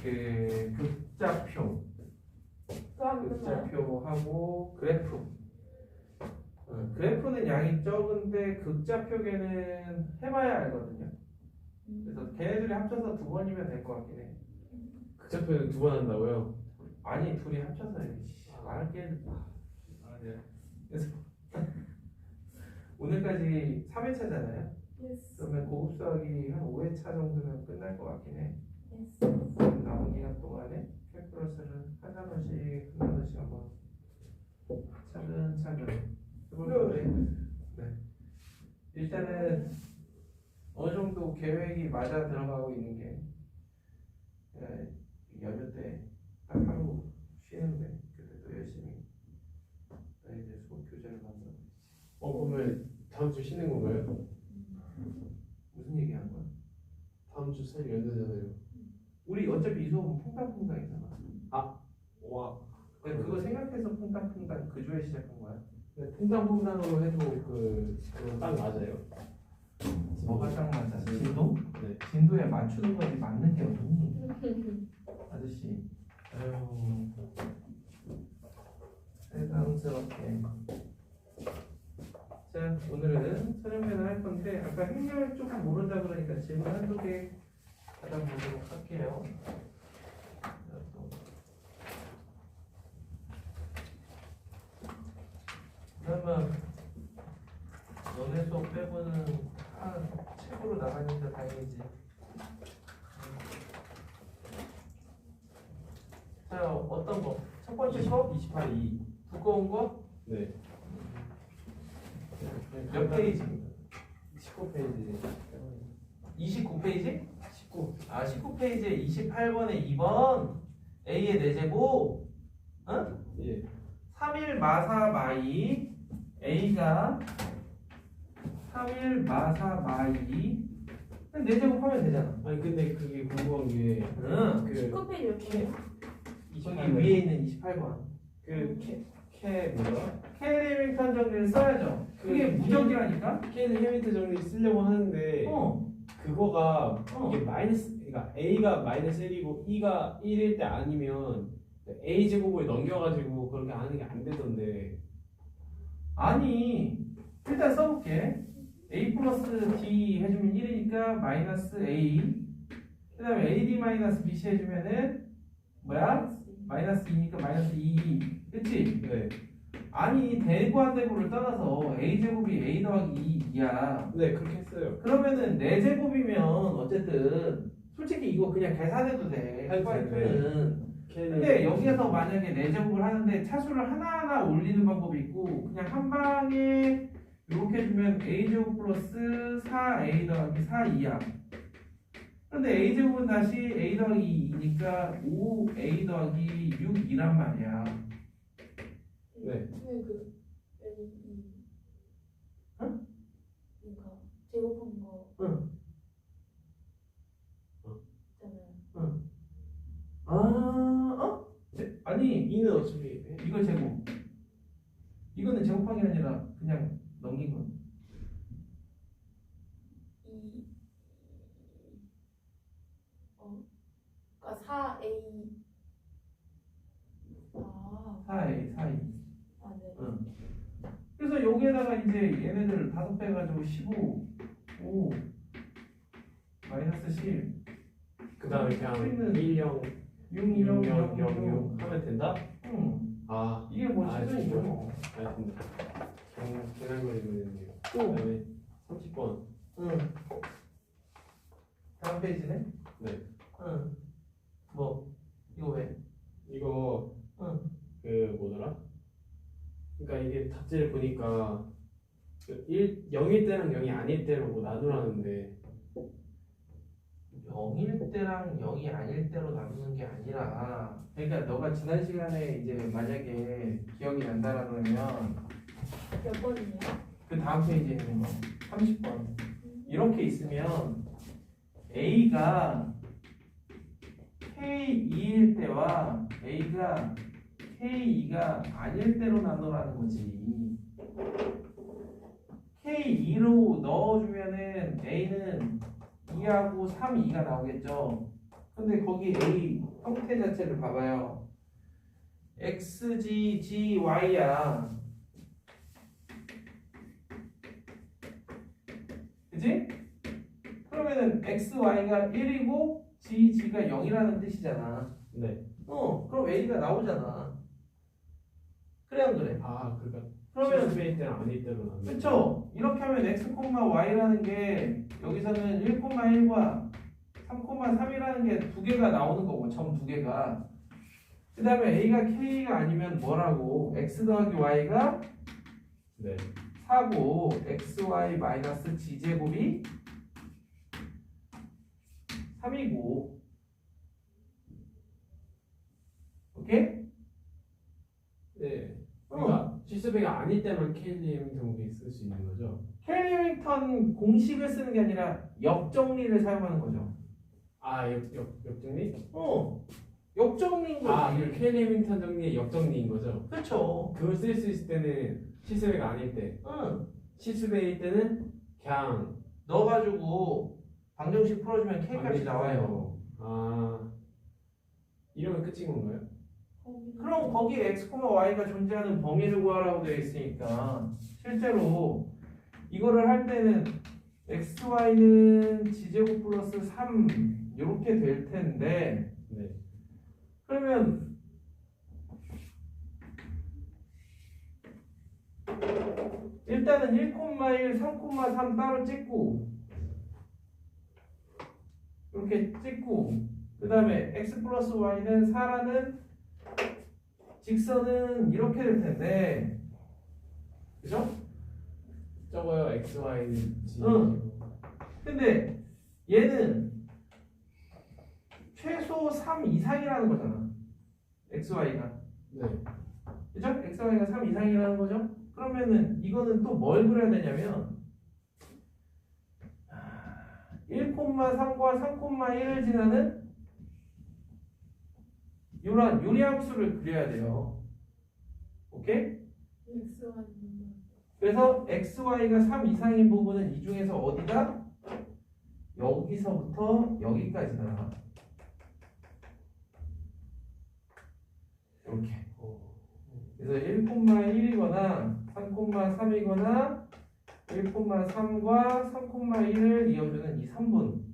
그 극좌표하고 그래프. 그래프는 양이 적은데 극좌표계는 해봐야 알거든요. 그래서 걔네들이 합쳐서 2번이면 될 것 같긴 해. 극좌표는 2번 한다고요? 아니 둘이 합쳐서 말할 게. 네. 그래서 오늘까지 3회차잖아요. 그러면 고급 수학이 한 5회차 정도면 끝날 것 같긴 해. 남은 기간 동안에 캘큘러스를 한 단원씩 한번 차근차근 해볼 건데, 네. 일단은 어느 정도 계획이 맞아 들어가고 있는 게 연휴 때 딱 하루 쉬는데 그래도 열심히 이제 수업 교재를 만들어. 그러면 다음 주 쉬는 건가요? 무슨 얘기한 거야? 다음 주 살 연휴잖아요. 우리 어차피 이 수업은 퐁당퐁당이잖아. 와. 그거 생각해서 퐁당퐁당 그 주에 시작한 거야. 퐁당퐁당으로 해도 그건 딱 맞아요. 뭐가 딱 맞아? 진도? 네. 진도에 맞추는 거지 맞는 게 어딨니? 아저씨. 아유. 세상스럽게. 자, 오늘은 설명회를 할 건데 아까 행렬 조금 모른다 그러니까 질문 한두 개 받아보도록 할게요. 그러면 너네 수업 빼고는 책으로 나가니까 다행이지. 자, 어떤 거? 첫 번째 거? 28이. 두꺼운 거? 네. 몇 페이지? 19페이지. 29페이지? 19. 19페이지에 28번에 2번 A의 4제곱 응? 예. 3일 마사 마이 A가 3일 마사 마이 4제곱 하면 되잖아. 아니 근데 그게 궁금한 게 응. 그 19페이지 몇 개예요? 저기 위에 있는 28번 캐 뭐야? 케리 해밍턴 정리를 써야죠. 그게 무적이라니까? 캐는 헤미트 정리 쓰려고 하는데 그거가 이게 그러니까 A가 -1이고 E가 1일 때 아니면 A 제곱을 넘겨가지고 그렇게 하는 게 안 되던데. 아니 일단 써볼게. A 플러스 D 해주면 1이니까 마이너스 A 그 다음에 AD 마이너스 BC 해주면은 뭐야? 마이너스 2니까 마이너스 2 그치? 네. 아니 대구 안 대구를 떠나서 A제곱이 A 더하기 2야. 네 그렇게 했어요. 그러면은 4제곱이면 어쨌든 솔직히 이거 그냥 계산해도 돼. 파이프는. 근데 여기에서 만약에 4제곱을 하는데 차수를 하나하나 올리는 방법이 있고 그냥 한 방에 이렇게 주면 A제곱 플러스 4A 더하기 4E야. 근데 A제곱은 다시 A 더하기 2니까 5A 더하기 6이란 말이야. 네. 그 응? 그러니까 제곱한 거 응. 있잖아요. 아니 E는 어차피 이거 제곱. 이거는 제곱한 게 아니라 그냥 넘긴 거. 그러니까 4A 4A, 4A. 네. 응. 그래서 여기에다가 이제 얘네들 5배 해가지고 15, 5, 마이너스 10. 그 다음에 그냥 우리는 1, 0, 6, 0, 0, 0, 0, 0, 0 하면 된다? 응. 아. 이게 뭐 최선이죠. 알겠습니다. 계산거리 그리네요. 그 다음에 30번. 응. 다음 페이지네? 네. 응. 뭐? 이거 왜? 이거 응. 그 뭐더라? 그러니까 이게 답지를 보니까 0일 때랑 0이 아닐 때로 뭐 나누라는데 0일 때랑 0이 아닐 때로 나누는 게 아니라 그러니까 너가 지난 시간에 이제 만약에 기억이 난다라 그러면 몇 번이에요? 그 다음 페이지에 있는 거 30번 이렇게 있으면 A가 K2일 때와 A가 K2가 아닐 때로 나누라는 거지. K2로 넣어주면은 A는 2하고 3, 2가 나오겠죠. 근데 거기 A 형태 자체를 봐봐요. xg, g, y야. 그지? 그러면은 x, y가 1이고 g, g가 0이라는 뜻이잖아. 네. 그럼 a가 나오잖아. 그래 안 그래? 아, 그러니까 그러면 실수배일 때는 아닐 때로 나는. 그쵸? 이렇게 하면 x, y라는 게 여기서는 1,1과 3,3이라는 게 두 개가 나오는 거고 점 두 개가. 그 다음에 a가 k가 아니면 뭐라고? x 더하기 y가 네. 4고 xy 마이너스 g제곱이 3이고. 오케이? 네. 그러니까 실수배가 아닐 때만 케일리 해밍턴 공식 쓸 수 있는 거죠. 케일리 해밍턴 공식을 쓰는 게 아니라 역정리를 사용하는 거죠. 아, 역정리? 역정리인 거지. 아, 그 케일리 해밍턴 정리의 역정리인 거죠. 그쵸. 그걸 쓸 수 있을 때는 실수배가 아닐 때. 응. 실수배일 때는 그냥 넣어가지고 방정식 풀어주면 K값이 나와요. 아, 이러면 끝인 건가요? 그럼 거기에 x, y가 존재하는 범위를 구하라고 되어 있으니까 실제로 이거를 할 때는 x, y는 g제곱 플러스 3 이렇게 될 텐데 네. 그러면 일단은 1,1, 3,3 따로 찍고 이렇게 찍고 그 다음에 x 플러스 y는 4라는 직선은 이렇게 될 텐데 그죠? 저거요, x, y는 g. 응. 근데 얘는 최소 3 이상이라는 거잖아 x, y가 네. 그죠? x, y가 3 이상이라는 거죠? 그러면은 이거는 또 뭘 그려야 되냐면 1,3과 3,1을 지나는 이런 유리함수를 그려야 돼요. 오케이? X와는 그래서 x, y가 3 이상인 부분은 이 중에서 어디다? 여기서부터 여기까지다. 이렇게. 그래서 1,1이거나 3,3이거나 1,3과 3,1을 이어주는 이 3분.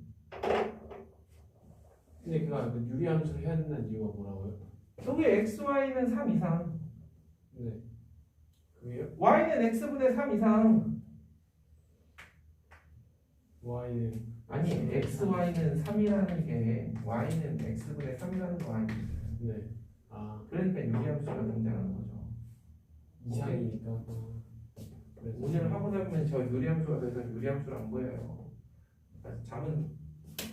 근데 그가 그 유리함수를 해야 된다는 이유가 뭐라고요? 여기 x, y는 3 이상. 네. 그게요? y는 x분의 3 이상. y는 아니 x, y는 3이라는 게 y는 x분의 3이라는 거 아니에요. 네. 아, 그러니까 유리함수가 등장하는 거죠. 이상이니까. 그래서 오늘 하고 나면 저 유리함수가 돼서 유리함수를 안 보여요. 그래서 잠은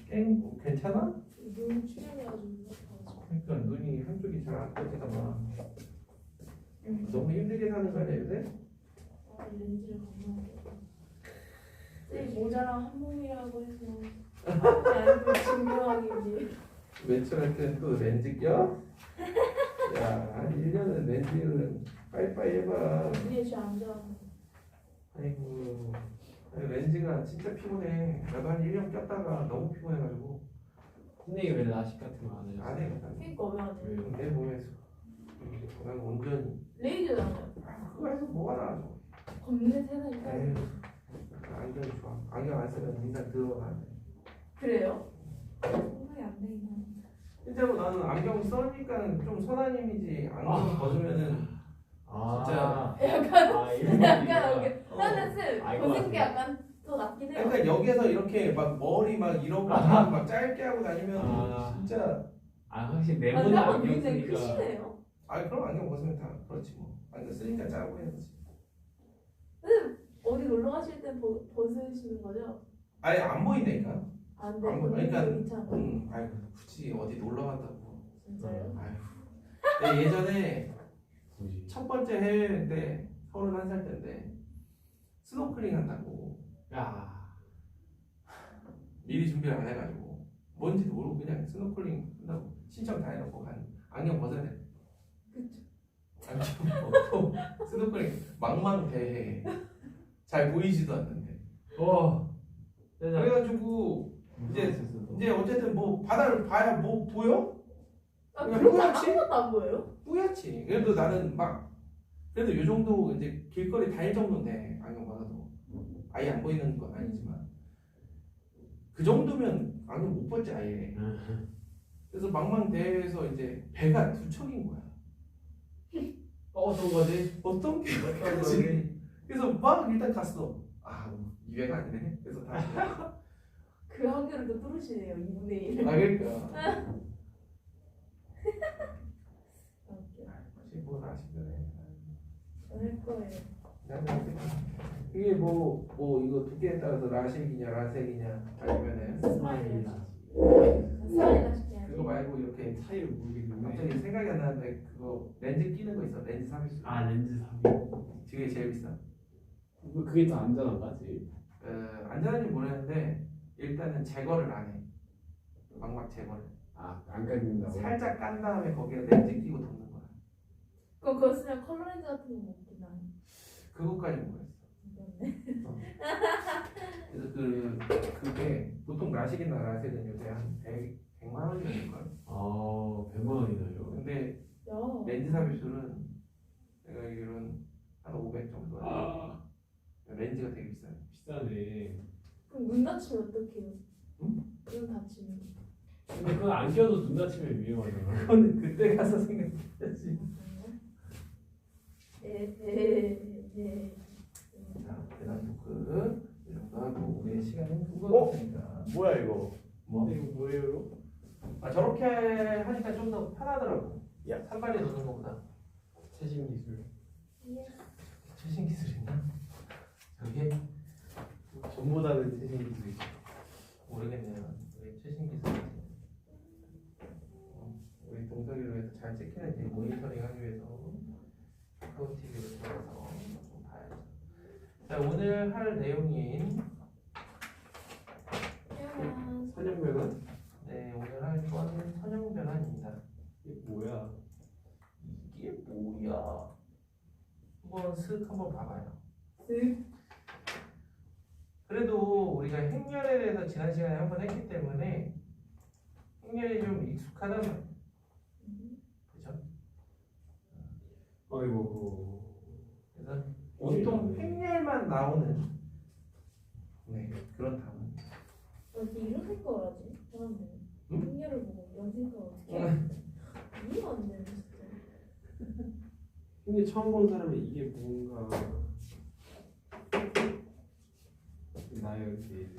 깬 괜찮아? 눈 출연해가지고 그러니까 눈이 한쪽이 잘 안 떠지나 봐. 너무 힘들게 사는 거 아니야 요새? 렌즈를 건너고 쌤 모자랑 한 몸이라고 해서 아니고 증명하기지. 외출할 때는 또 렌즈 껴? 야 1년은 렌즈는 빠이빠이 해봐. 눈에 쥐안 좋아하는 아이고 아니, 렌즈가 진짜 피곤해. 나도 한 1년 꼈다가 너무 피곤해가지고 선생님이 왜 라식 같은 거 안 해요? 안 해. 그러니까 왜안 돼? 왜요? 내 몸에서 난 온전히 레이저잖아요. 그거 해서 뭐가 나아져. 검는 세상이니까. 에휴 안경이 좋아. 안경 안 쓰면 인상 들어가. 그래요? 생각이 안 되긴 하네. 실제로 나는 안경 써니까 좀 선한 이미지. 안경 벗으면은 진짜 아, 이런 약간 얘기구나. 이렇게 나는 쌤 알것 벗은 게 같아요. 약간 더 낫긴 해요. 약간 여기에서 이렇게 막 머리 막 이러고 막 짧게 하고 다니면 아. 진짜 아, 확실히 아, 네모난 생각보다 안경 굉장히 쓰니까. 크시네요. 아 그럼 안경 벗으면 다 그렇지 뭐. 안경 쓰니까 짜고 해야지. 어디 놀러 가실 땐 벗으시는 거죠? 아니 안 보인다니까. 안 돼. 안 보- 그러니까 그러니까- 괜찮아. 아이 굳이 어디 놀러 간다고. 진짜요? 아휴. 내가 예전에 뭐지? 첫 번째 해외 때 31살 때인데 스노클링 한다고 야, 미리 준비를 안 해가지고 뭔지도 모르고 그냥 스노클링 한다고 신청 다 해놓고 간 안경 벗어야 돼. 그쵸. 안경 벗고 스노클링 망망대해 잘 보이지도 않는데 와, 그래가지고 이제 어쨌든 뭐 바다를 봐야 뭐 보여? 아 그냥 그렇게 뿌옇지? 아무것도 안 보여요? 뿌옇지. 그래도 나는 막 그래도 요 정도 이제 길거리 다닐 정도인데 안경 벗어도 아예 안 보이는 건 아니지만 그 정도면 안경 못 벗지 아예. 그래서 망망대해에서 이제 배가 두 척인 거야. 어떤 거지? 어떤 게 어떤 그렇지. 거지? 그래서 막 일단 갔어. 아 이해가 아니네. 그래서 다시. 그 확률을 또 뚫으시네요 2분의 1. 아 그러니까. 웃겨. 혹시 뭘 아시더래. 할 거예요. 이게 뭐 이거 두께에 따라서 라식이냐 라섹이냐 아니면은 스마일이나 스마일이나 시켜야지. 그거 말고 이렇게 차이를 모르겠는데. 갑자기 생각이 안 나는데 그거 렌즈 끼는 거 있어. 렌즈 서비스. 아 렌즈 삽입. 그게 제일 비싸. 그게 더 안전한가 제일? 안전한지 모르겠는데 일단은 제거를 안 해. 망막 제거를. 아안 까진다고? 살짝 깐 다음에 거기에 렌즈 끼고 덮는 거야. 그거 쓰면 컬러 렌즈 같은 거 먹긴 하네. 그것까지 모르겠어. 이거네. 그래서 그게 보통 라식이나 라섹은 요새 한 100만 원이 넘을걸. 아 100만 원이나요? 근데 야. 렌즈 삽입술은 내가 알기로는 한 500 정도. 렌즈가 되게 비싸요. 비싸네. 그럼 눈 다치면 어떡해요? 응? 눈 다치면. 근데 그거 안 껴도 눈 다치면 위험하잖아. 그건 그때 가서 생각해야지. 네. 자, 대단 토크 이 정도 하고 우리의 시간은 두 어? 번이니까. 뭐야 이거? 뭐? 이거 뭐예요? 아 저렇게 하니까 좀 더 편하더라고. 야. 산발에 넣는 것보다. 최신 기술. 최신 기술 있나? 저게 전보다는 최신 기술. 모르겠네요. 우리 최신 기술. 우리 동석이로 해서 잘 찍히는지 모니터링하기 위해서 카카오 TV를 통해서 좀 봐야죠. 자 오늘 할 내용인 선형변환? 네 오늘 할 건 선형변환입니다. 이게 뭐야? 이게 뭐야? 한번 슥 한번 봐봐요. 쓱. 그래도 우리가 행렬에 대해서 지난 시간에 한번 했기 때문에 행렬이 좀 익숙하단 말이에요. 그죠? 아이고. 그래서 보통 행렬만 나오는 그런 단어. 어떻게 이런 생각을 하지? 사람들은. 응? 흥미를 보고 이런 생각을 어떻게 하지? 이해가 안 되는 진짜. 근데 처음 본 사람은 이게 뭔가 나요 이게.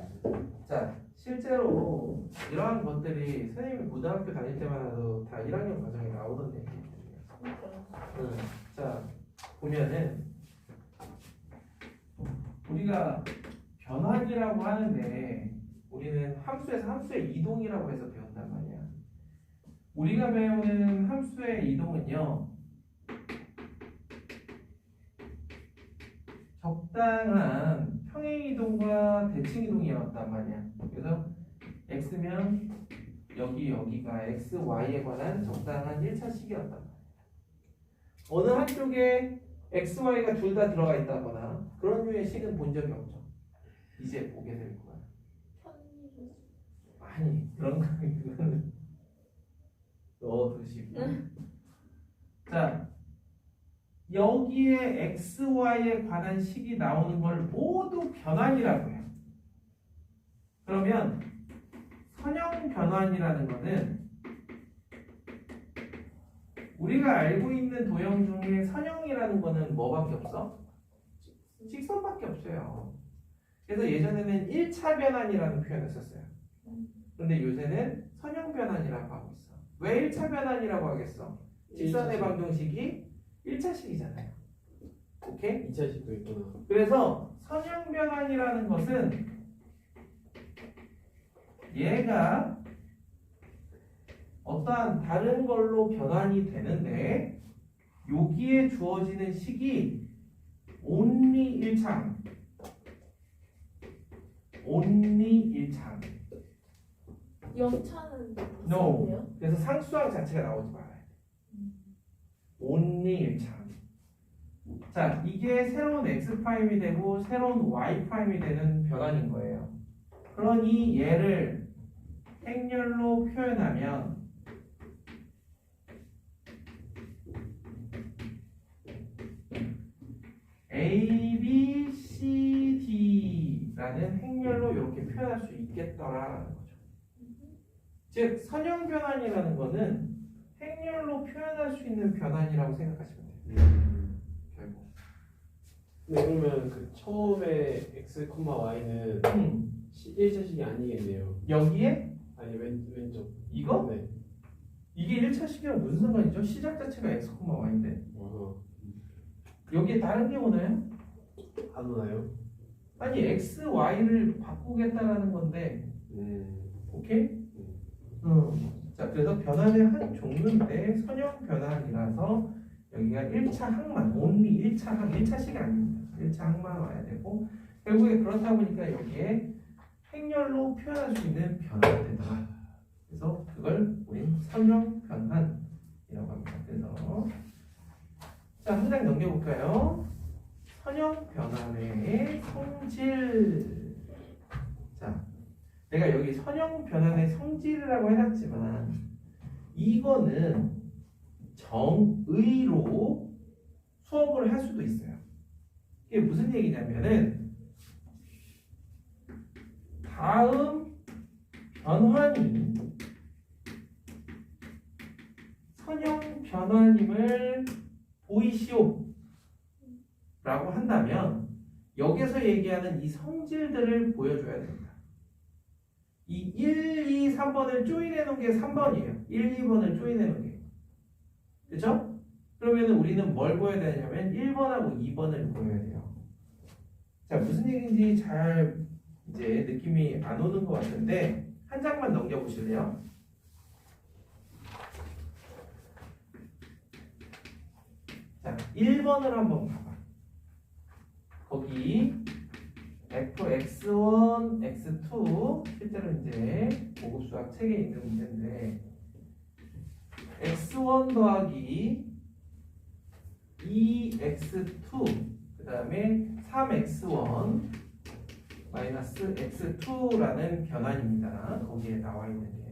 자, 실제로 이러한 것들이 선생님이 고등학교 다닐 때만 해도 다 1학년 과정에 나오던 얘기들이에요. 그러니까. 자, 보면은 우리가 변환이라고 하는데 우리는 함수에서 함수의 이동이라고 해서 배운단 말이야. 우리가 배우는 함수의 이동은요. 적당한 평행 이동과 대칭 이동이었단 말이야. 그래서 x면 여기가 x, y에 관한 적당한 1차 식이었단 말이야. 어느 한쪽에 x, y가 둘 다 들어가 있다거나 그런 류의 식은 본 적이 없죠. 이제 보게 될 거야. 편의점. 아니 그런 거는 넣어두시고. 자 여기에 x, y에 관한 식이 나오는 걸 모두 변환이라고 해요. 그러면 선형 변환이라는 거는 우리가 알고 있는 도형 중에 선형이라는 거는 뭐밖에 없어? 직선밖에 없어요. 그래서 예전에는 1차 변환이라는 표현을 썼어요. 그런데 요새는 선형 변환이라고 하고 있어. 왜 1차 변환이라고 하겠어? 직선의 방정식이 1차식이잖아요. 오케이? 2차식도 있구나. 그래서 선형 변환이라는 것은 얘가 어떠한 다른 걸로 변환이 되는데 여기에 주어지는 식이 only 1차 only 1차 영차는 No. 있어요? 그래서 상수항 자체가 나오지 말아요. only 1차. 자, 이게 새로운 x''이 되고 새로운 y''이 되는 변환인 거예요. 그러니 얘를 행렬로 표현하면 A, B, C, D라는 행렬로 이렇게 표현할 수 있겠더라라는 거죠. 즉 선형 변환이라는 거는 행렬로 표현할 수 있는 변환이라고 생각하시면 돼요. 결국. 네, 그러면 그 처음에 x, y는 1차식이 아니겠네요. 여기에 아니 왼쪽 이거? 네. 이게 1차식이랑 무슨 상관이죠? 시작 자체가 x, y인데 여기에 다른 게 오나요? 안 오나요? 아니 x, y를 바꾸겠다라는 건데 오케이? 자 그래서 변환의 한 종류인데 선형 변환이라서 여기가 1차 항만 only 1차 항 1차식이 아닙니다. 1차 항만 와야 되고 결국에 그렇다 보니까 여기에 행렬로 표현할 수 있는 변환이 되더라. 그래서 그걸 우린 선형 변환이라고 합니다. 그래서 자 한 장 넘겨볼까요? 선형 변환의 성질. 자 내가 여기 선형 변환의 성질이라고 해놨지만 이거는 정의로 수업을 할 수도 있어요. 이게 무슨 얘기냐면은 다음 변환이 선형 변환임을 보이시오 라고 한다면 여기서 얘기하는 이 성질들을 보여줘야 됩니다. 이 1, 2, 3번을 조인해 놓은 게 3번이에요. 1, 2번을 조인해 놓은 게. 그쵸? 그러면 우리는 뭘 보여야 되냐면 1번하고 2번을 보여야 돼요. 자, 무슨 얘기인지 잘 이제 느낌이 안 오는 것 같은데 한 장만 넘겨보실래요? 자, 1번을 한번 봐봐. 거기 fx1, x2 실제로 이제 고급 수학 책에 있는 문제인데 x1 더하기 2x2 그 다음에 3x1 마이너스 x2라는 변환입니다. 거기에 나와 있는 게.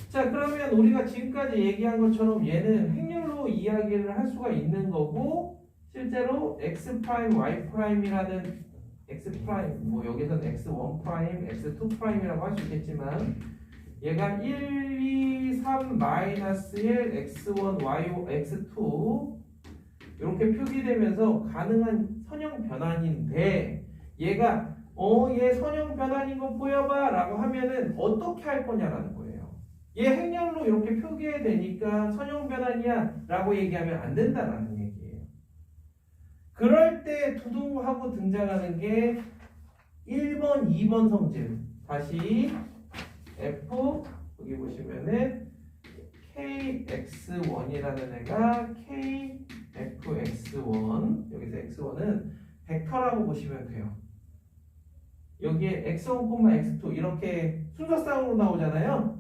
자 그러면 우리가 지금까지 얘기한 것처럼 얘는 행렬로 이야기를 할 수가 있는 거고 실제로 x 프라임, y 프라임이라는 x 프라임, 뭐 여기서는 x1 프라임, x2 프라임이라고 할 수 있겠지만 얘가 1, 2, 3 마이너스 1, x1, y, x2 이렇게 표기되면서 가능한 선형 변환인데 얘가 얘 선형 변환인 거 보여봐 라고 하면은 어떻게 할 거냐라는 거예요. 얘 행렬로 이렇게 표기해야 되니까 선형 변환이야 라고 얘기하면 안 된다라는 얘기예요. 그럴 때 두둥하고 등장하는 게 1번, 2번 성질. 다시 f 여기 보시면은 kx1이라는 애가 kfx1 여기서 x1은 벡터라고 보시면 돼요. 여기에 x1, x2 이렇게 순서쌍으로 나오잖아요.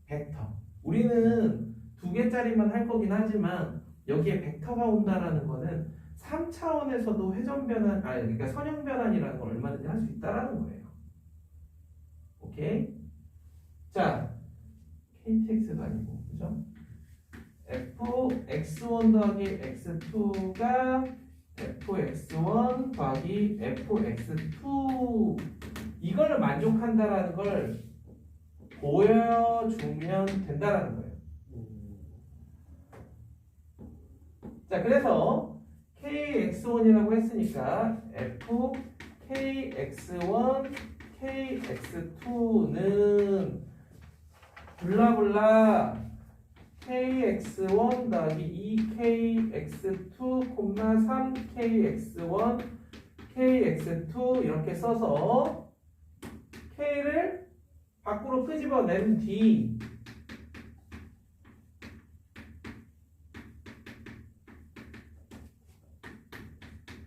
벡터. 우리는 두 개짜리만 할 거긴 하지만 여기에 벡터가 온다라는 거는 3차원에서도 회전 변환, 그러니까 선형 변환이라는 걸 얼마든지 할 수 있다라는 거예요. 오케이? 자, KTX도 아니고, 그죠? fx1 더하기 x2가 fx1 더하기 fx2 이거를 만족한다라는 걸 보여주면 된다라는 거예요. 자, 그래서 kx1이라고 했으니까 f kx1 kx2는 블라블라 kx1 더하기 2kx2, 3kx1 kx2 이렇게 써서 k를 밖으로 끄집어낸 뒤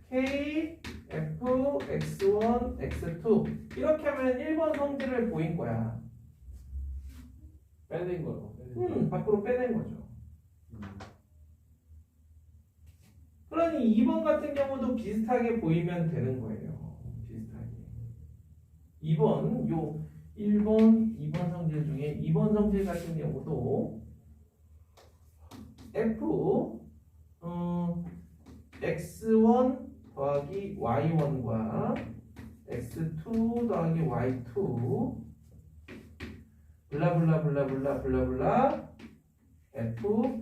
k f x1 x2 이렇게 하면 1번 성질을 보인 거야. 빼낸 거요. 밖으로 빼낸 거죠. 그러니 2번 같은 경우도 비슷하게 보이면 되는 거예요. 비슷하게. 2번, 요 1번, 2번 성질 중에 2번 성질 같은 경우도 f x1 더하기 y1과 x2 더하기 y2 블라블라블라블라블라블라 f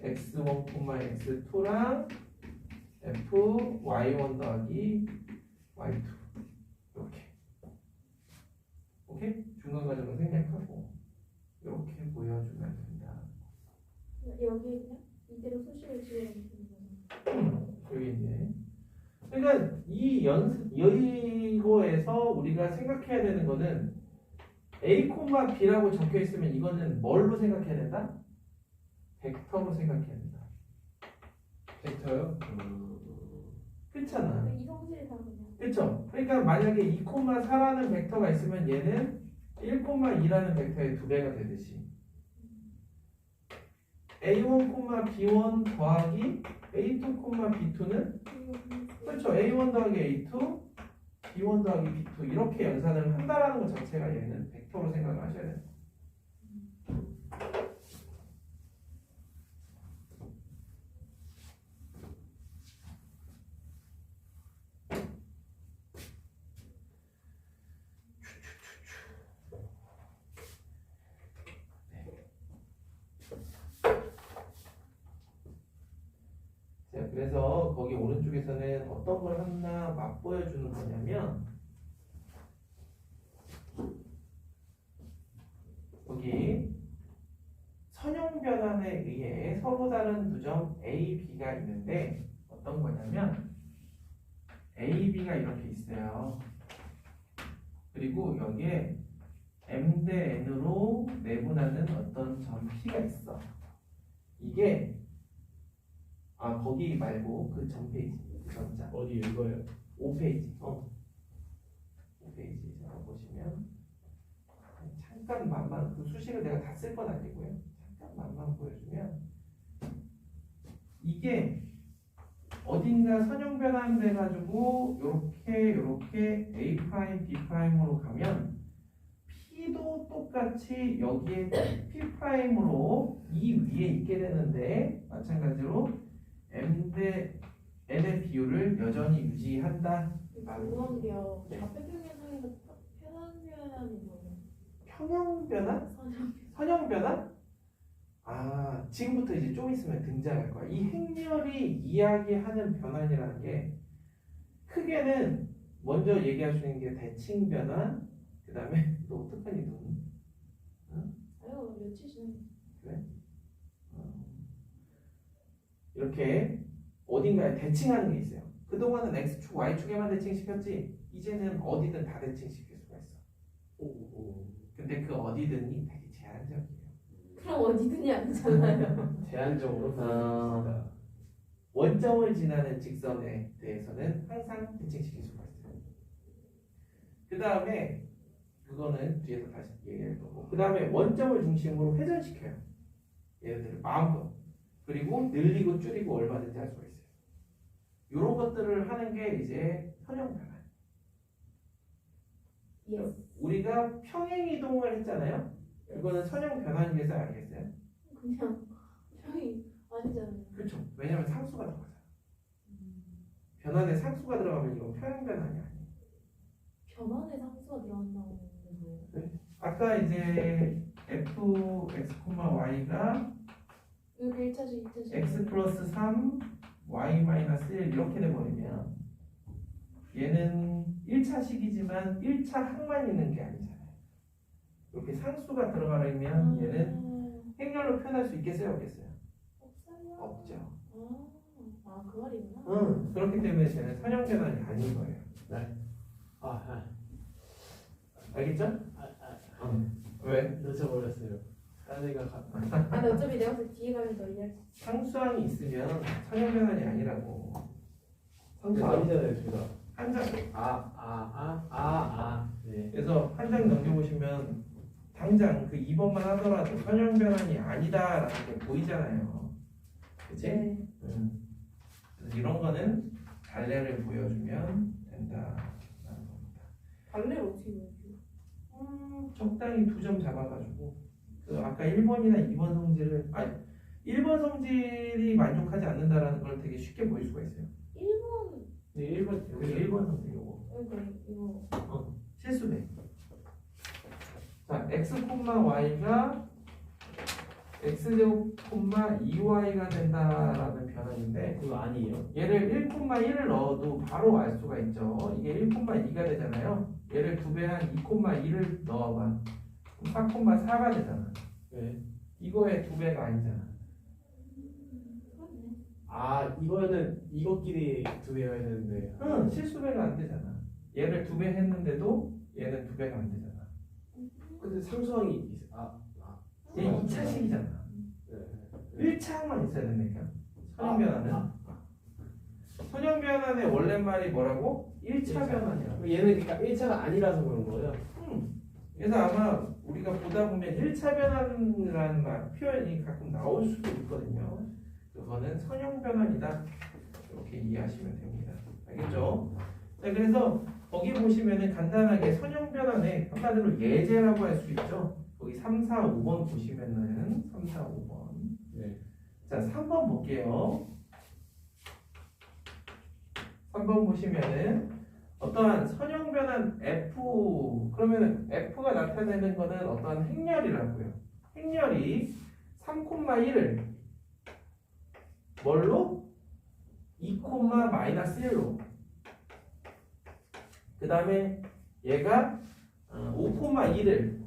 x1, x2랑 f y1 더하기 y2 이렇게. 오케이? 중간 과정을 생략하고 이렇게 보여주면 된다. 여기 그냥 이대로 소식을 지으면 되는 거죠. 여기 이제 그러니까 이거에서 우리가 생각해야 되는 거는 a, b라고 적혀 있으면 이거는 뭘로 생각해야 된다? 벡터로 생각해야 된다. 벡터요? 그렇잖아. 이성질이 다 그냥. 그렇죠? 그러니까 만약에 2, 4라는 벡터가 있으면 얘는 1, 2라는 벡터의 2배가 되듯이 a1, b1 더하기 a2, b2는 그렇죠. a1 더하기 a2, b1 더하기 b2 이렇게 연산을 한다라는 것 자체가 얘는 벡터로 생각을 하셔야 돼요. 자, 그래서 거기 오른쪽에서는 어떤 걸 하나 맛보여주는 거냐면 거기 선형 변환에 의해 서로 다른 두 점 A, B가 있는데 어떤 거냐면 A, B가 이렇게 있어요. 그리고 여기에 M 대 N으로 내분하는 어떤 점 P가 있어. 이게 거기 말고 그 전 페이지 그 전자 어디 이거예요? 5페이지 5페이지 보시면 잠깐만만 그 수식을 내가 다 쓸 건 아니고요. 잠깐만만 보여주면 이게 어딘가 선형 변환돼 가지고 요렇게 A 프라임 B 프라임으로 가면 P도 똑같이 여기에 P 프라임으로 이 위에 있게 되는데 마찬가지로 M 대 N의 비율을 여전히 유지한다. 그런 게요. 네. 좌표평면상에서 편한면이 뭐예요? 평형 변환? 선형. 선형 변환? 지금부터 이제 좀 있으면 등장할 거야. 이 행렬이 이야기하는 변환이라는 게 크게는 먼저 얘기할 수 있는 게 대칭 변환, 그 다음에 너 어떡하니 눈? 아유 며칠 지났. 그래? 이렇게 어딘가에 대칭하는 게 있어요. 그동안은 X축, Y축에만 대칭시켰지 이제는 어디든 다 대칭시킬 수가 있어. 근데 그 어디든이 되게 제한적이에요. 그럼 어디든지 아니잖아요. 제한적으로 보여줍니다. 원점을 지나는 직선에 대해서는 항상 대칭시킬 수가 있어요. 그 다음에 그거는 뒤에서 다시 얘기할 거고 그 다음에 원점을 중심으로 회전시켜요. 예를 들어 마음껏 그리고 늘리고 줄이고 얼마든지 할 수가 있어요. 이런 것들을 하는 게 이제 선형 변환. 예스. 우리가 평행 이동을 했잖아요. 그거는 선형 변환이겠어요, 아니겠어요? 그냥 형이 아니잖아요. 그렇죠. 왜냐하면 상수가 들어가잖아. 변환에 상수가 들어가면 이건 평행 변환이 아니에요. 변환에 상수가 들어간다고 하는 거예요. 아까 이제 f x, y가 여기 1차식, 2차식. x 플러스 3, y 마이너스 1 이렇게 돼버리면 얘는 1차식이지만 1차 항만 있는 게 아니잖아요. 이렇게 상수가 들어가려면 얘는 행렬로 표현할 수 있겠어요, 없겠어요? 없어요. 없죠. 그 말이구나. 그렇기 때문에 쟤는 선형 변환이 아닌 거예요. 네. 알겠죠? 왜? 늦어버렸어요. 딴 생각. 근데 어차피 내가 그 뒤에 가면 더 이해할 수 있어. 상수항이 있으면 선형 변환이 아니라고. 상수 아니잖아요, 둘 다. 한 장. 네. 그래서 한 장 넘겨보시면 당장 그 2번만 하더라도 선형 변환이 아니다라는 게 보이잖아요. 그치? 네. 그래서 이런 거는 달래를 보여주면 된다라는 겁니다. 발레를 어떻게 보여줘요? 적당히 2점 잡아가지고 그 아까 1번이나 2번 성질을 1번 성질이 만족하지 않는다라는 걸 되게 쉽게 보일 수가 있어요. 1번 네, 1번 그게 1번 선택 요거. 이거 실수배. 자, x, y가 x제곱, 2y가 된다라는 변환인데 그거 아니에요? 얘를 1,1을 넣어도 바로 알 수가 있죠. 이게 1,2가 되잖아요. 얘를 2배 한 2,2를 넣어봐. 4,4가 되잖아. 네. 이거의 2배가 아니잖아. 아, 이거는 이것끼리 두 배 해야 되는데. 응, 실수배가 안 되잖아. 얘를 2배 했는데도 얘는 2배가 안 되잖아. 근데 상수항이 얘 2차식이잖아. 네. 1차만 있어야 된다니까. 선형변화는. 선형변환의 원래 말이 뭐라고? 1차 변환이야. 얘는 그러니까 1차가 아니라서 그런 거예요? 그래서 아마 우리가 보다 보면 1차 변환이라는 표현이 가끔 나올 수도 있거든요. 그거는 선형 변환이다. 이렇게 이해하시면 됩니다. 알겠죠? 자, 그래서 거기 보시면은 간단하게 선형 변환의 한마디로 예제라고 할 수 있죠. 거기 3, 4, 5번 보시면은 3, 4, 5번. 네. 자, 3번 볼게요. 3번 보시면은 어떠한 선형 변환 F 그러면은 F가 나타내는 거는 어떠한 행렬이라고요. 행렬이 3,1을 뭘로? 2,-1로. 그 다음에 얘가 5,1을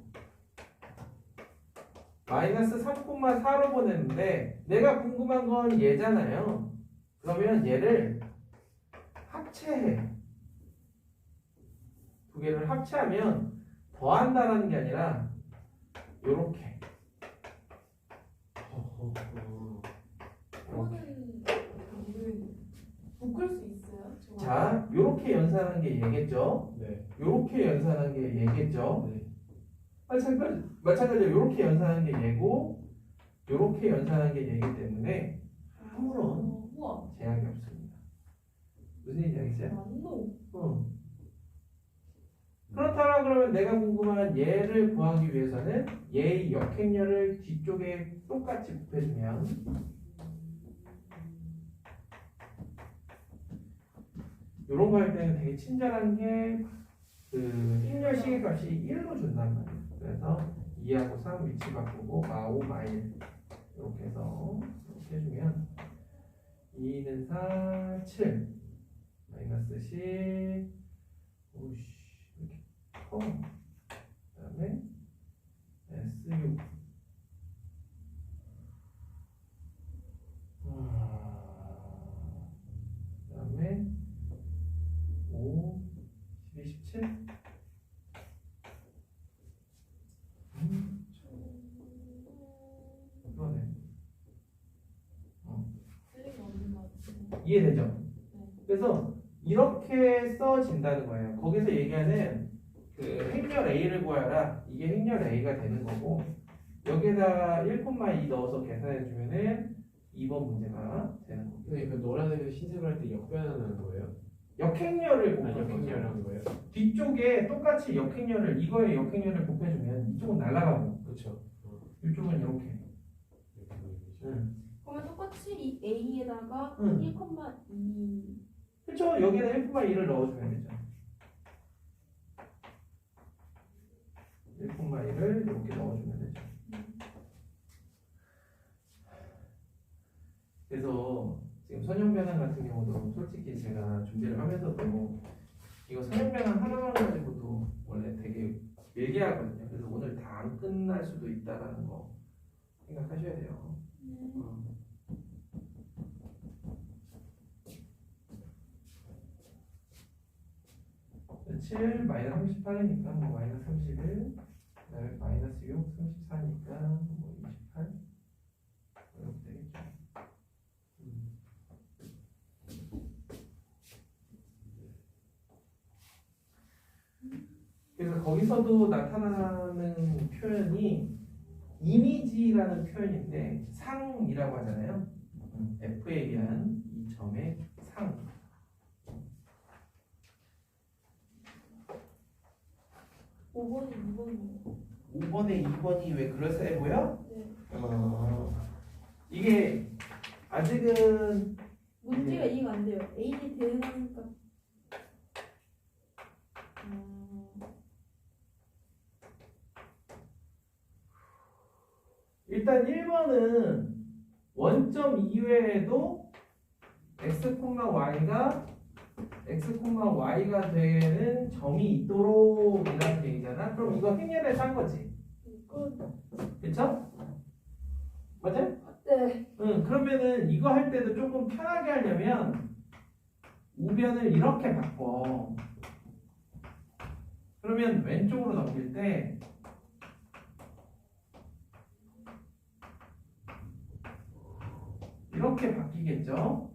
마이너스 3,4로 보냈는데 내가 궁금한 건 얘잖아요. 그러면 얘를 합체해. 두 개를 합체하면 더한다라는 게 아니라 요렇게 이거는 묶을 수 있어요? 자 요렇게 연산한 게 얘겠죠. 네. 요렇게 연산한 게 얘겠죠. 네. 마찬가지로 요렇게 연산한 게 얘고 요렇게 연산한 게 얘기 때문에 아무런 우와. 제약이 없습니다. 무슨 얘기인지 알겠어요? 맞노. 그렇다라 그러면 내가 궁금한 얘를 구하기 위해서는 얘의 역행렬을 뒤쪽에 똑같이 곱해주면 이런 거 할 때는 되게 친절한 게 그 행렬 시계값이 1로 준단 말이에요. 그래서 2하고 3 위치 바꾸고 5, 1 이렇게 해서 이렇게 해주면 2는 4, 7 마이너스 10 오씨 이렇게 그 다음에 S6 그 다음에 5 12, 17 이거네. 틀린 없는 것 같은데. 이해되죠? 그래서 이렇게 써진다는 거예요. 거기서 얘기하는 그 행렬 A를 구하라. 이게 행렬 A가 되는 거고 여기에다가 1,2 넣어서 계산해 주면은 2번 문제가 되는 거고. 근데 그 노란색에서 흰색을 할 때 역변하는 거예요? 역행렬을 곱하는 역행렬하는 거예요? 뒤쪽에 똑같이 역행렬을 이거에 역행렬을 곱해주면 이쪽은 날아가고 그렇죠. 이쪽은 이렇게. 응. 그러면 똑같이 이 A에다가 응. 1,2 그렇죠. 여기에다 1,2를 넣어주면 되죠. 1,2를 이렇게 넣어주면 되죠. 그래서 지금 선형변환 같은 경우도 솔직히 제가 준비를 하면서도 이거 선형변환 하나만 가지고도 원래 되게 길게 하거든요. 그래서 오늘 다 안 끝날 수도 있다라는 거 생각하셔야 돼요. 7 마이너스 38이니까 뭐 마이너스 31 그다음에 마이너스 6 34니까 뭐 28 이렇게 되겠죠. 그래서 거기서도 나타나는 표현이 이미지라는 표현인데 상이라고 하잖아요. F에 대한 이 점의 상. 5번이 2번이에요. 5번에 2번이 왜 그럴싸해 보여? 네. 이게 아직은 문제가 이해가 안 돼요. AD 대응하니까 일단 1번은 원점 이외에도 x, y가 되는 점이 있도록 이라는 얘기잖아. 그럼 이거 행렬에서 한 거지. 그쵸? 맞아? 네. 응, 그러면은 이거 할 때도 조금 편하게 하려면 우변을 이렇게 바꿔. 그러면 왼쪽으로 넘길 때 이렇게 바뀌겠죠?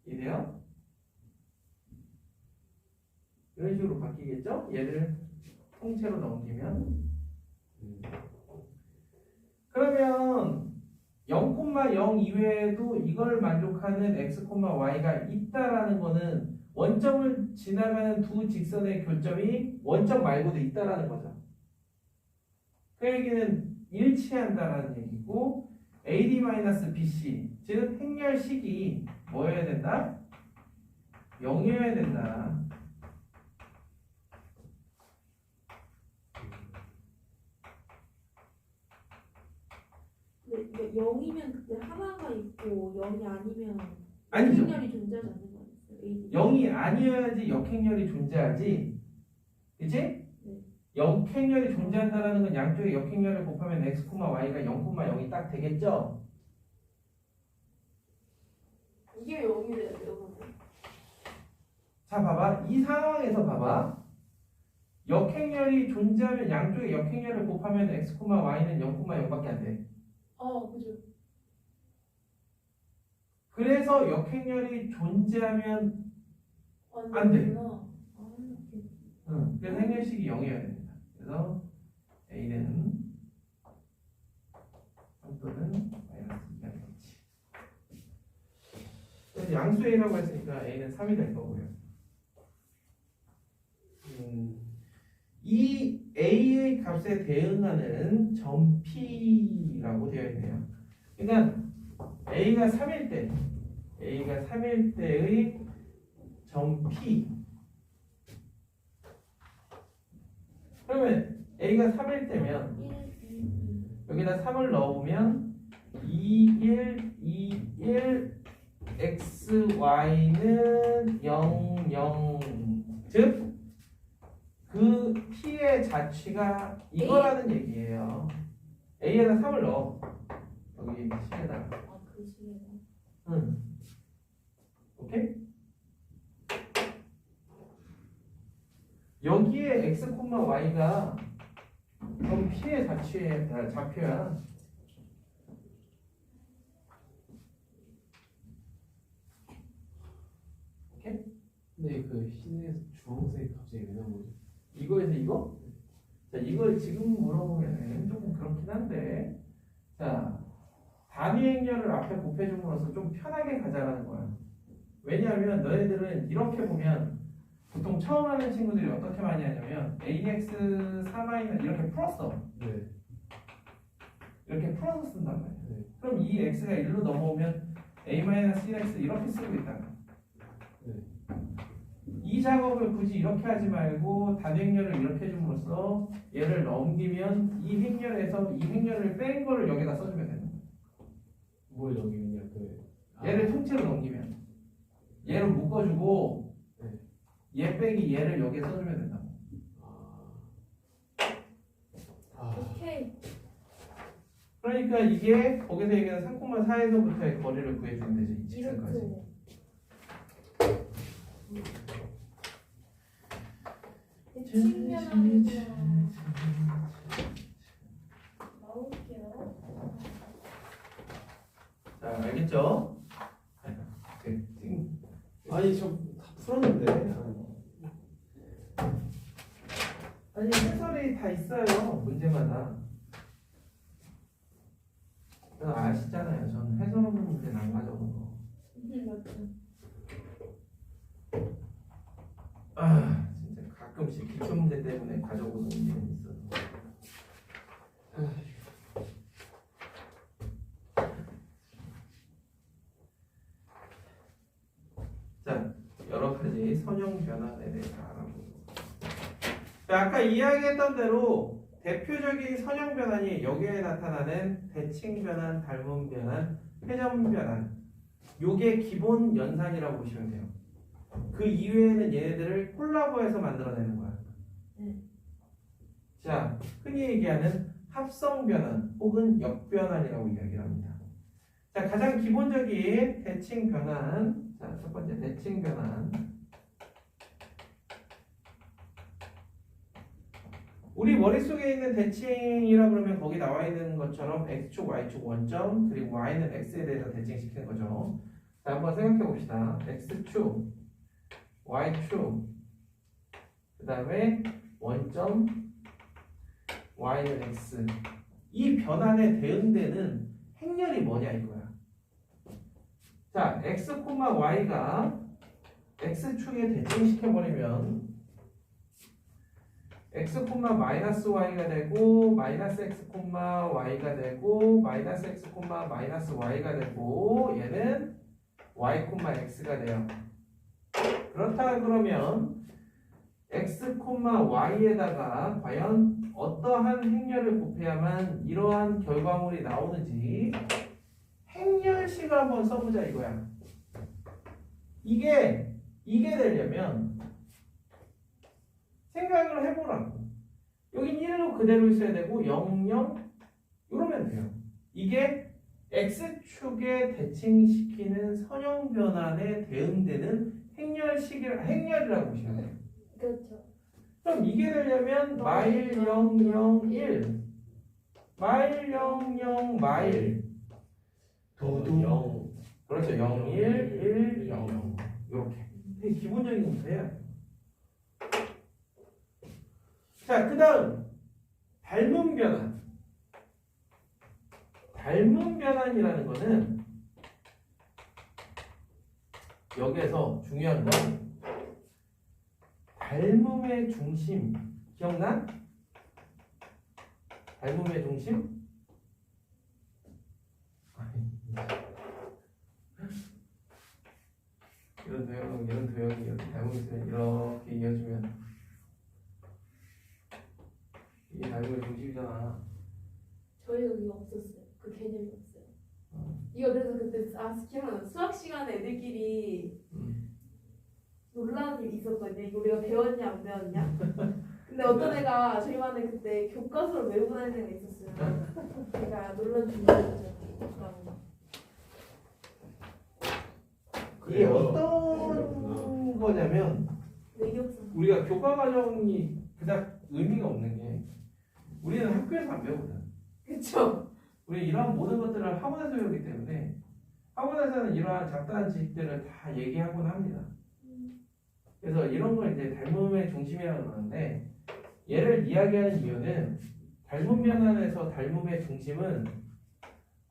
이래요? 이런 식으로 바뀌겠죠? 얘를 통째로 넘기면 그러면 0,0 이외에도 이걸 만족하는 x, y가 있다라는 거는 원점을 지나가는 두 직선의 교점이 원점 말고도 있다라는 거죠. 그 얘기는 일치한다라는 얘기고 AD-BC 즉 행렬식이 뭐여야 된다? 0이어야 된다. 근데 0이면 그때 하나가 있고 0이 아니면 아니죠. 행렬이 존재하지 않는 거 아니었어요? AD. 0이 아니어야지 역행렬이 존재하지. 그치? 역행렬이 존재한다는 건 양쪽의 역행렬을 곱하면 x, y가 0,0이 딱 되겠죠? 이게 0이 돼야 돼요, 그러면. 자, 봐봐. 이 상황에서 봐봐. 역행렬이 존재하면 양쪽의 역행렬을 곱하면 x, y는 0,0밖에 안 돼. 그죠. 그래서 역행렬이 존재하면 안 돼. 그래서 행렬식이 0이어야 됩니다. 그래서 A는 3 또는 마이너스 2가 되겠지. 그래서 양수 A라고 했으니까 A는 3이 될 거고요. 이 A의 값에 대응하는 점 P라고 되어 있네요. 그러니까 A가 3일 때의 점 P. 그러면 A가 3일 때면 1, 2, 여기다 3을 넣어보면 2, 1, 2, 1 x, y는 0, 0 즉 그 P의 자취가 이거라는 얘기예요. A에다 3을 넣어. 여기 C에다가. 그 시에다. 응. 오케이? 여기에 x, y가 그럼 P의 좌표야. 오케이? 근데 그 흰색 주황색 갑자기 왜 나온 거지? 이거에서 이거? 자, 이걸 지금 물어보면 조금 그렇긴 한데, 자, 단위 행렬을 앞에 곱해줌으로써 좀 편하게 가자라는 거야. 왜냐하면 너희들은 이렇게 보면 보통 처음 하는 친구들이 어떻게 많이 하냐면 ax 3y는 이렇게 풀었어. 네. 이렇게 풀어서 쓴단 말이야. 네. 그럼 이 x가 1로 넘어오면 a-1x 이렇게 쓰고 있단 말이야. 네. 이 작업을 굳이 이렇게 하지 말고 단행렬을 이렇게 해줌으로써 얘를 넘기면 이 행렬에서 이 행렬을 뺀 거를 여기다 써주면 되는 거야. 뭘 넘기면요? 얘를 통째로 넘기면 얘를 묶어주고 네. 얘 빼기 얘를 여기에 써주면 된다고. 오케이. 그러니까 이게 거기서 얘기하는 3,4에서부터의 거리를 구해주면 되지. 이 직선까지. 이렇게. 측면하면서 나올게요. 자, 알겠죠? 아니 저 다 풀었는데. 아니 해설이 다 있어요. 문제마다. 그래서 아시잖아요. 저는 해설 없는 문제는 안 가져오는 거. 맞죠. 아 진짜 가끔씩 기초 문제 때문에 가져오는 문제는 있어서. 변환에 대해서 알아보는 거. 자, 아까 이야기했던 대로 대표적인 선형 변환이 여기에 나타나는 대칭 변환, 닮음 변환, 회전 변환. 요게 기본 연산이라고 보시면 돼요. 그 이외에는 얘네들을 콜라보해서 만들어내는 거야. 자, 흔히 얘기하는 합성 변환 혹은 역변환이라고 이야기를 합니다. 자, 가장 기본적인 대칭 변환. 자, 첫 번째 대칭 변환. 우리 머릿속에 있는 대칭이라 그러면 거기 나와 있는 것처럼 x축, y축 원점, 그리고 y는 x에 대해서 대칭시키는 거죠. 자, 한번 생각해 봅시다. x축, y축, 그 다음에 원점, y는 x. 이 변환에 대응되는 행렬이 뭐냐 이거야. 자, x, y가 x축에 대칭시켜버리면 x, y가 되고 마이너스 x, y가 되고 마이너스 x, y가 되고 얘는 y, x가 돼요. 그렇다 그러면 x, y에다가 과연 어떠한 행렬을 곱해야만 이러한 결과물이 나오는지 행렬식을 한번 써보자 이거야. 이게 되려면 생각을 해보라고. 여긴 1로 그대로 있어야 되고 0, 0 이러면 돼요. 이게 x축에 대칭시키는 선형 변환에 대응되는 행렬이라고 보시면 돼요. 그렇죠. 그럼 이게 되려면 마일 0, 0, 1 마일 0, 0, 마일 도도 0. 그렇죠. 0, 1, 1, 0, 0 이렇게 되게 기본적인 문제예요. 자, 그 다음 닮음 변환. 닮음 변환이라는 거는 여기에서 중요한 건 닮음의 중심 기억나? 닮음의 중심? 이런 도형이 이렇게 닮음이 있으면 이렇게 이어지면 이게 닮음의 중심이잖아. 저희가 이거 없었어요. 그 개념이 없어요. 이거 그래서 그때 기억나. 수학 시간에 애들끼리 논란이 있었거든요. 이거 우리가 배웠냐 안 배웠냐. 근데 어떤 애가 저희 반에 그때 교과서를 외우고 다니는 애가 있었어요. 제가 논란 중이었죠. 이게 어떤 거냐면 외교성. 우리가 교과 과정이 그닥 의미가 없는 게 우리는 학교에서 안 배우거든. 그쵸? 우리 이러한 모든 것들을 학원에서 배우기 때문에 학원에서는 이러한 잡다한 지식들을 다 얘기하곤 합니다. 그래서 이런 걸 이제 닮음의 중심이라고 그러는데 얘를 이야기하는 이유는 닮음 변환에서 닮음의 중심은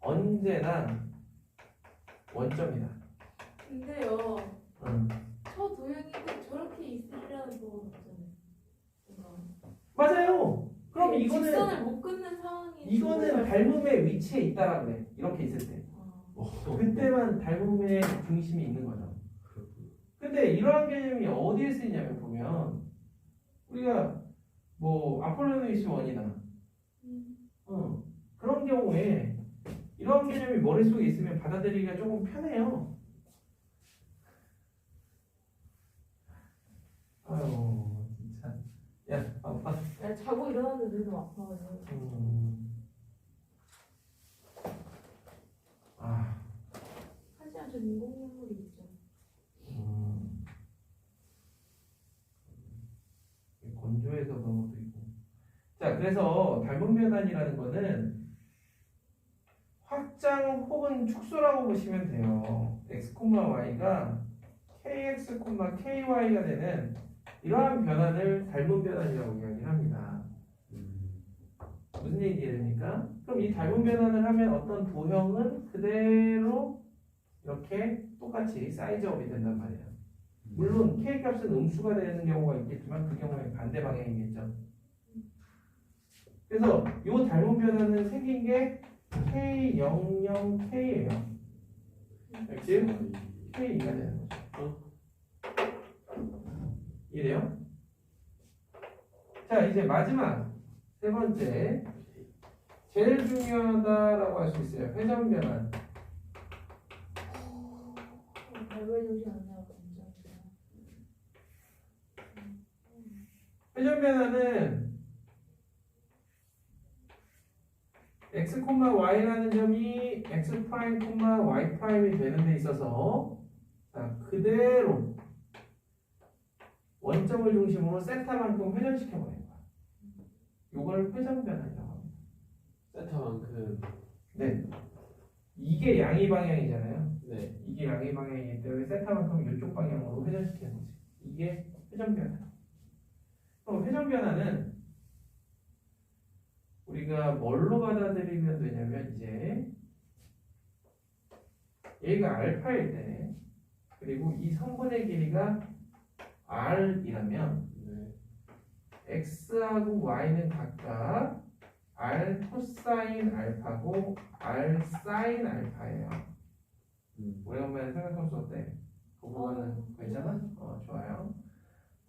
언제나 원점이다. 근데요. 저 도형이 꼭 저렇게 있으리라는 건 없잖아요. 맞아요. 그럼 이거는 직선을 못 끊는 상황이 이거는 닮음의 위치에 있다라고 그래. 이렇게 있을 때. 그때만 닮음의 중심이 있는 거죠. 근데 이러한 개념이 어디에 쓰이냐면 보면 우리가 뭐 아폴로니우스 원이나 그런 경우에 이러한 개념이 머릿속에 있으면 받아들이기가 조금 편해요. 아유 진짜 야 아빠 자고 일어났는데 눈이 아파가지고. 하지만 전 인공눈물이 있죠. 건조해서 그런 것도 있고. 자, 그래서 닮음 변환이라는 거는 확장 혹은 축소라고 보시면 돼요. x, y가 kx, ky가 되는 이러한 변환을 닮음 변환이라고 이야기를 합니다. 무슨 얘기입니까? 그럼 이 닮음 변환을 하면 어떤 도형은 그대로 이렇게 똑같이 사이즈업이 된단 말이에요. 물론 k 값은 음수가 되는 경우가 있겠지만 그 경우에 반대 방향이겠죠. 그래서 이 닮음 변화는 생긴 게 K00K예요. 즉 K가 되는 거죠. 이래요? 자, 이제 마지막 세 번째 제일 중요하다라고 할 수 있어요. 회전 변환. 발발 정신 안 나고 진짜. 회전 변환은 x, y라는 점이 x 프라임, y 프라임이 되는 데 있어서 자, 그대로 원점을 중심으로 세타만큼 회전시켜 버리는 거야. 이걸 회전 변환이라고 합니다. 세타만큼. 네. 이게 양의 방향이잖아요. 네. 이게 양의 방향이기 때문에 세타만큼 이쪽 방향으로 회전시키는 거지. 이게 회전 변환. 그럼 회전 변환은 우리가 뭘로 받아들이면 되냐면 이제 얘가 알파일 때 그리고 이 성분의 길이가 r이라면 네. x하고 y는 각각 r 코사인 알파고 r 사인 알파예요. 오래간만에 생각하면서 어때? 그 부분은 괜찮아? 좋아요.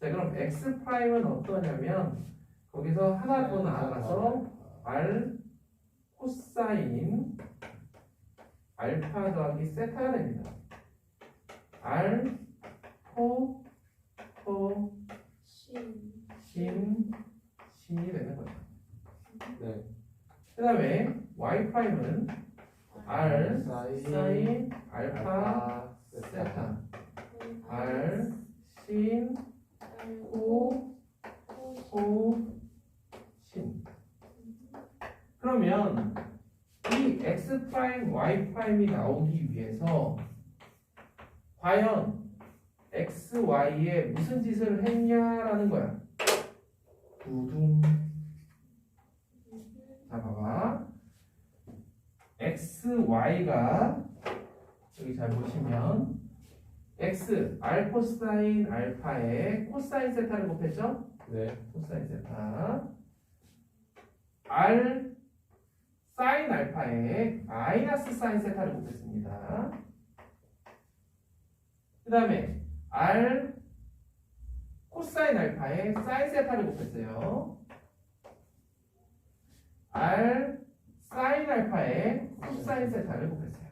자, 그럼 x 프라임은 어떠냐면 거기서 하나 더 나아가서 r 코사인 알파 더하기 세타가 됩니다. r 신이 되는 거죠. 네. 그 다음에 y 프라임은 r 사인 알파 세타 r 신 신. 그러면 이 x 프라임 y 프라임이 나오기 위해서 과연 x, y에 무슨 짓을 했냐라는 거야. 두둥. 자, 봐봐. x, y가 여기 잘 보시면 x, r 코사인 알파에 코사인 세타를 곱했죠? 네. 코사인 세타. r 사인 알파에 마이너스 사인 세타를 곱했습니다. 그 다음에 r 코사인 알파에 사인 세타를 곱했어요. r 사인 알파에 코사인 세타를 곱했어요.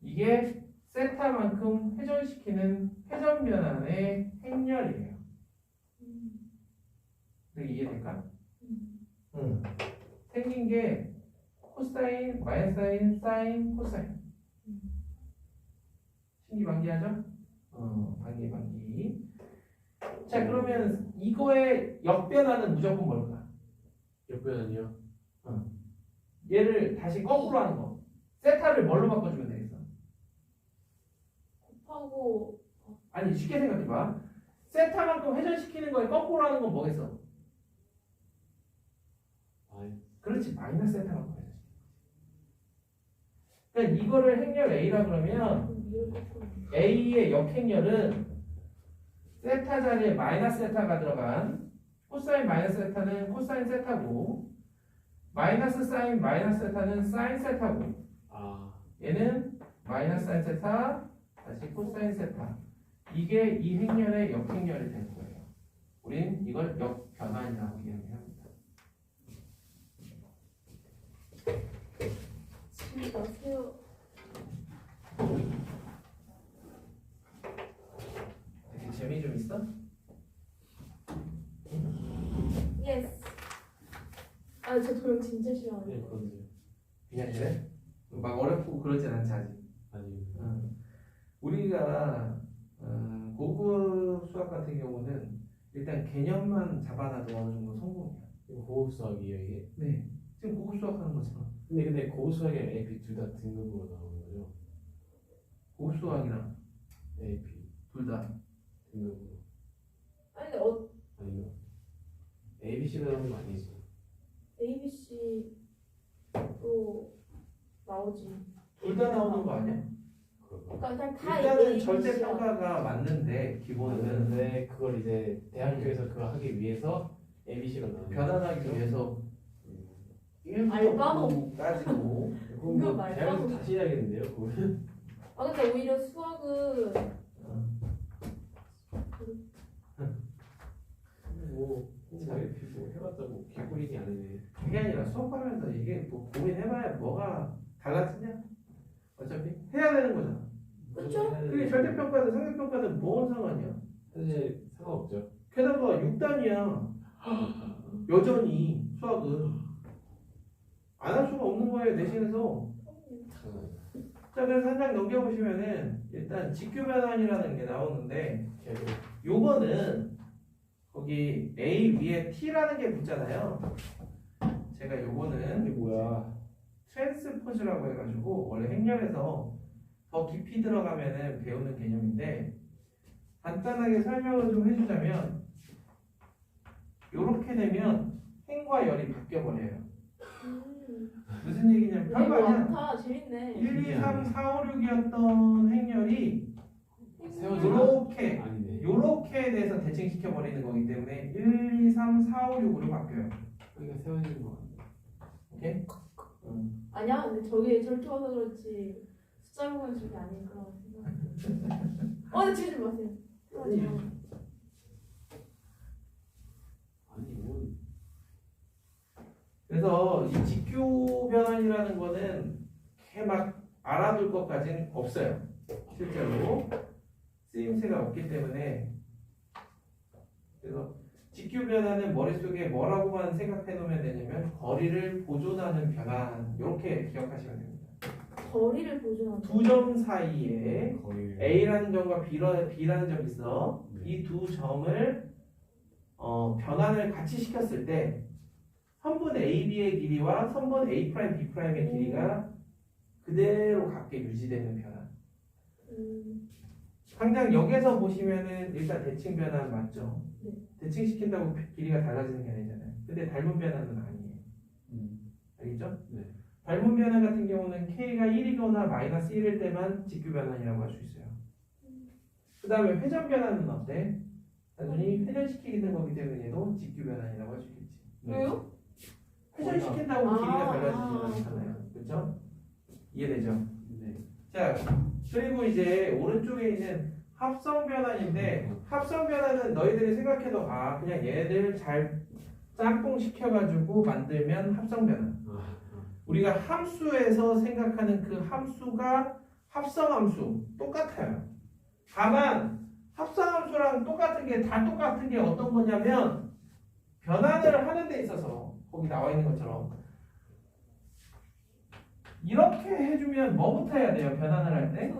이게 세타만큼 회전시키는 회전 변환의 행렬이에요. 이해될까? 응. 생긴 게 코사인, 마이너스 사인, 사인, 코사인. 신기방기하죠? 방기. 자, 그러면 이거의 역변화는 무조건 뭘까? 역변환이요? 얘를 다시 거꾸로 하는 거. 세타를 뭘로 바꿔주면 되겠어? 곱하고 아니, 쉽게 생각해봐. 세타만큼 회전시키는 거에 거꾸로 하는 건 뭐겠어? 그렇지, 마이너스 세타만큼 회전시키는 거지. 그러니까 이거를 행렬 A라 그러면 A의 역행렬은 세타 자리에 마이너스 세타가 들어간 코사인 마이너스 세타는 코사인 세타고 마이너스 사인 마이너스 세타는 사인 세타고 얘는 마이너스 사인 세타 다시 코사인 세타. 이게 이 행렬의 역행렬이 될 거예요. 우린 이걸 역변환이라고 이야기합니다. 진짜 세요. 되게 재미 좀 있어? 예스. 아, 저 도형 진짜 싫어하는데. 네, 그런데요. 그냥 그래? 막 어렵고 그러진 않지 아직. 아니. 우리가 고급 수학 같은 경우는 일단 개념만 잡아놔도 어느 정도 성공이야. 이거 고급 수학이에요 이게? 네. 지금 고급 수학 하는 것처럼. 근데 고급 수학이랑 AP 둘 다 등급으로 나오는 거죠? 고급 수학이랑 AP 둘 다. 아니 등급으로. 근데 아니요. ABC가 나오는 거 아니지? ABC도 나오지. 둘 다 나오는 거 아니야? 그러니까 그냥 다 일단은 ABC야. 절대 평가가 맞는데 기본은 근데 그걸 이제 대학교에서 그걸 하기 위해서 ABC가 나오는 변환하기 위해서 1부터 알바노. 9까지고 그럼 이거 뭐 말도 대학에서 안 돼. 다시 해야겠는데요? 그러면? 아 근데 오히려 수학은 뭐 해봤자 뭐 개꿀이니 아니네. 그게 아니라 수업하면서 이게 뭐 고민해봐야 뭐가 달라지냐? 어차피 해야 되는 거잖아. 그쵸? 그게 절대평가든 상대평가든 뭔 상관이야? 사실 상관없죠. 게다가 6단이야. 여전히 수학은 안 할 수가 없는 거예요 내신에서. 자 그래서 한 장 넘겨보시면은 일단 직교변환이라는 게 나오는데 요거는 거기 A 위에 T라는 게 붙잖아요. 제가 요거는 이게 뭐야? 트랜스포즈라고 해가지고 원래 행렬에서 더 깊이 들어가면은 배우는 개념인데 간단하게 설명을 좀 해주자면 요렇게 되면 행과 열이 바뀌어 버려요. 무슨 얘기냐면 별거 이거 아니야. 많다. 재밌네. 1, 2, 3, 4, 5, 6이었던 행렬이 요렇게 아니네. 요렇게 돼서 대칭시켜 버리는 거기 때문에 1, 2, 3, 4, 5, 6으로 바뀌어요. 여기가 세워지는 거 같네. 오케이? 아니야, 근데 저게 저렇게 와서 그렇지 숫자 보면 저게 아닐 거라고 생각. 근데 치지 마세요. 아니 뭐 그래서 이 직교 변환이라는 거는 이렇게 막 알아둘 것까지는 없어요. 실제로 쓰임새가 없기 때문에. 그래서 직교 변환은 머릿속에 뭐라고만 생각해 놓으면 되냐면 거리를 보존하는 변환 이렇게 기억하시면 됩니다. 거리를 보존하는. 두 점 사이에 거의 A라는 점과 B라는 점이 있어. 이 두 점을 변환을 같이 시켰을 때 선분 AB의 길이와 선분 A 프라임 B 프라임의 길이가 그대로 같게 유지되는 변환. 당장 여기서 보시면은 일단 대칭 변환 맞죠? 네. 대칭시킨다고 길이가 달라지는 게 아니잖아요. 근데 닮은 변환은 아니에요. 알겠죠? 네. 닮은 변환 같은 경우는 K가 1이거나 마이너스 1일 때만 직교 변환이라고 할 수 있어요. 그 다음에 회전 변환은 어때? 단순히 회전시키는 거기 때문에 얘도 직교 변환이라고 할 수 있겠지. 왜요? 회전시킨다고 아, 길이가 아. 달라지진 않잖아요. 그렇죠? 이해되죠? 네. 자, 그리고 이제 오른쪽에 있는 합성 변환인데 합성 변환은 너희들이 생각해도 그냥 얘네들 잘 짬뽕 시켜가지고 만들면 합성 변환. 우리가 함수에서 생각하는 그 함수가 합성함수 똑같아요. 다만 합성함수랑 똑같은 게 다 똑같은 게 어떤 거냐면 변환을 하는 데 있어서 거기 나와 있는 것처럼 이렇게 해주면 뭐부터 해야 돼요? 변환을 할 때?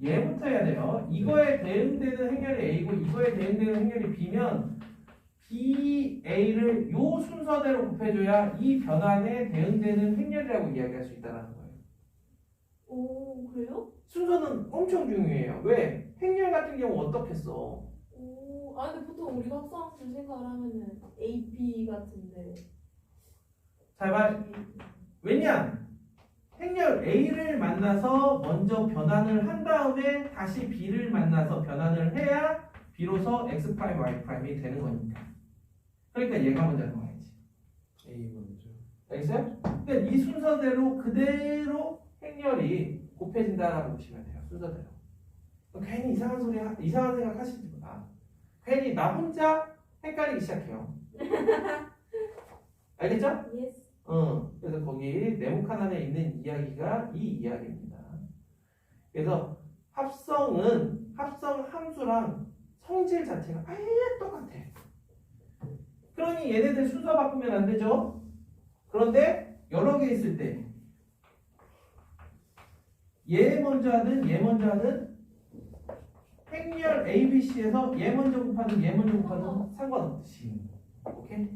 얘부터 해야 돼요. 이거에 대응되는 행렬이 A고 이거에 대응되는 행렬이 B면 B, A를 요 순서대로 곱해줘야 이 변환에 대응되는 행렬이라고 이야기할 수 있다는 거예요. 오, 그래요? 순서는 엄청 중요해요. 왜? 행렬 같은 경우 어떻게 써? 오, 근데 보통 우리가 합성함수 생각을 하면은 AP 같은데. 잘 봐. 왜냐? 행렬 A를 만나서 먼저 변환을 한 다음에 다시 B를 만나서 변환을 해야 비로소 X 프라임 Y 프라임이 되는 거니까. 그러니까 얘가 먼저 나와야지. A 먼저. 알겠어요? 그러니까 이 순서대로 그대로 행렬이 곱해진다라고 보시면 돼요. 순서대로. 괜히 이상한 소리, 이상한 생각 하시지 마. 괜히 나 혼자 헷갈리기 시작해요. 알겠죠? 예스. 그래서 거기 네모칸 안에 있는 이야기가 이 이야기입니다. 그래서 합성은 합성 함수랑 성질 자체가 아예 똑같아. 그러니 얘네들 순서 바꾸면 안 되죠. 그런데 여러 개 있을 때 얘 먼저 하든 얘 먼저 하든 행렬 A, B, C에서 얘 먼저 곱하든 얘 먼저 곱하든 상관없듯이. 오케이?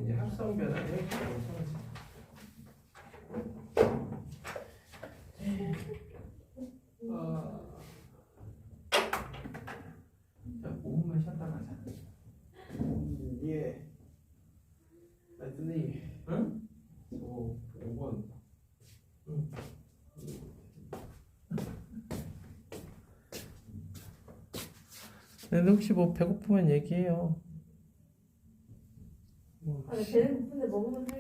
이제 합성 변환의 성질. 자, 5분만 쉬었다 가자. 예. 선생님. 응? 저 5번. 응. 근데 혹시 뭐 배고프면 얘기해요. 배는 고픈데 먹으면 살